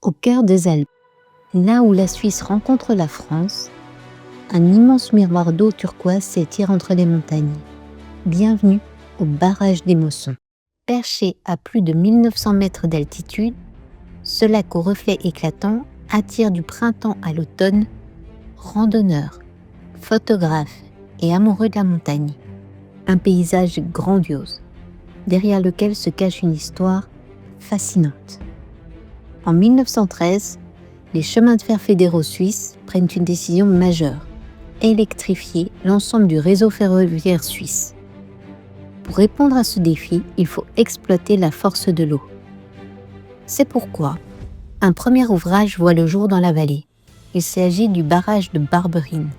Au cœur des Alpes, là où la Suisse rencontre la France, un immense miroir d'eau turquoise s'étire entre les montagnes. Bienvenue au barrage des Mossons. Perché à plus de 1900 mètres d'altitude, ce lac aux reflets éclatants attire du printemps à l'automne randonneurs, photographes et amoureux de la montagne. Un paysage grandiose, derrière lequel se cache une histoire fascinante. En 1913, les chemins de fer fédéraux suisses prennent une décision majeure, électrifier l'ensemble du réseau ferroviaire suisse. Pour répondre à ce défi, il faut exploiter la force de l'eau. C'est pourquoi un premier ouvrage voit le jour dans la vallée. Il s'agit du barrage de Barberine.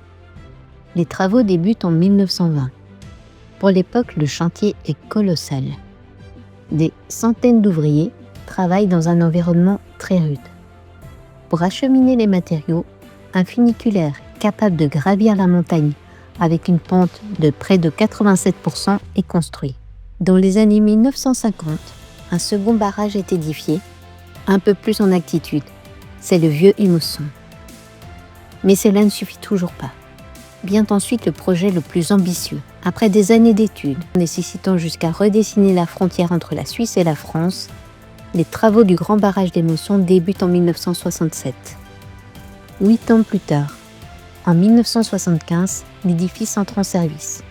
Les travaux débutent en 1920. Pour l'époque, le chantier est colossal. Des centaines d'ouvriers travaillent dans un environnement très rude. Pour acheminer les matériaux, un funiculaire capable de gravir la montagne avec une pente de près de 87% est construit. Dans les années 1950, un second barrage est édifié, un peu plus en altitude. C'est le vieux Imosson. Mais cela ne suffit toujours pas. Vient ensuite le projet le plus ambitieux. Après des années d'études, nécessitant jusqu'à redessiner la frontière entre la Suisse et la France, les travaux du grand barrage des Mossons débutent en 1967. 8 ans plus tard, en 1975, l'édifice entre en service.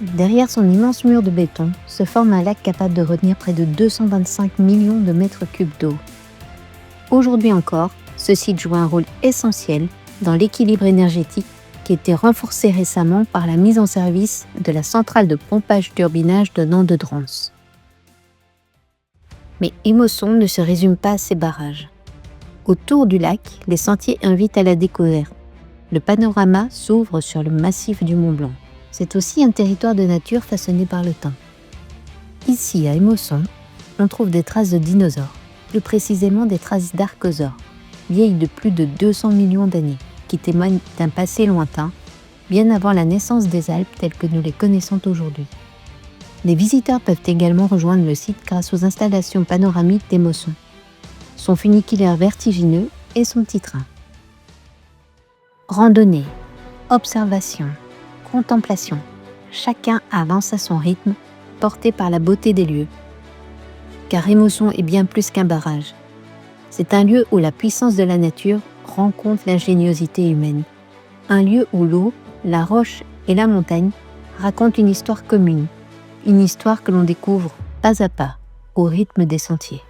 Derrière son immense mur de béton se forme un lac capable de retenir près de 225 millions de mètres cubes d'eau. Aujourd'hui encore, ce site joue un rôle essentiel dans l'équilibre énergétique qui a été renforcé récemment par la mise en service de la centrale de pompage-turbinage de Nantes-de-Drance. Mais Imosson ne se résume pas à ces barrages. Autour du lac, les sentiers invitent à la découverte. Le panorama s'ouvre sur le massif du Mont Blanc. C'est aussi un territoire de nature façonné par le temps. Ici, à Imosson, on trouve des traces de dinosaures, plus précisément des traces d'archosaures, vieilles de plus de 200 millions d'années, qui témoignent d'un passé lointain, bien avant la naissance des Alpes telles que nous les connaissons aujourd'hui. Les visiteurs peuvent également rejoindre le site grâce aux installations panoramiques des Mossons, son funiculaire vertigineux et son petit train. Randonnée, observation, contemplation, chacun avance à son rythme, porté par la beauté des lieux. Car Imosson est bien plus qu'un barrage. C'est un lieu où la puissance de la nature rencontre l'ingéniosité humaine. Un lieu où l'eau, la roche et la montagne racontent une histoire commune. Une histoire que l'on découvre pas à pas, au rythme des sentiers.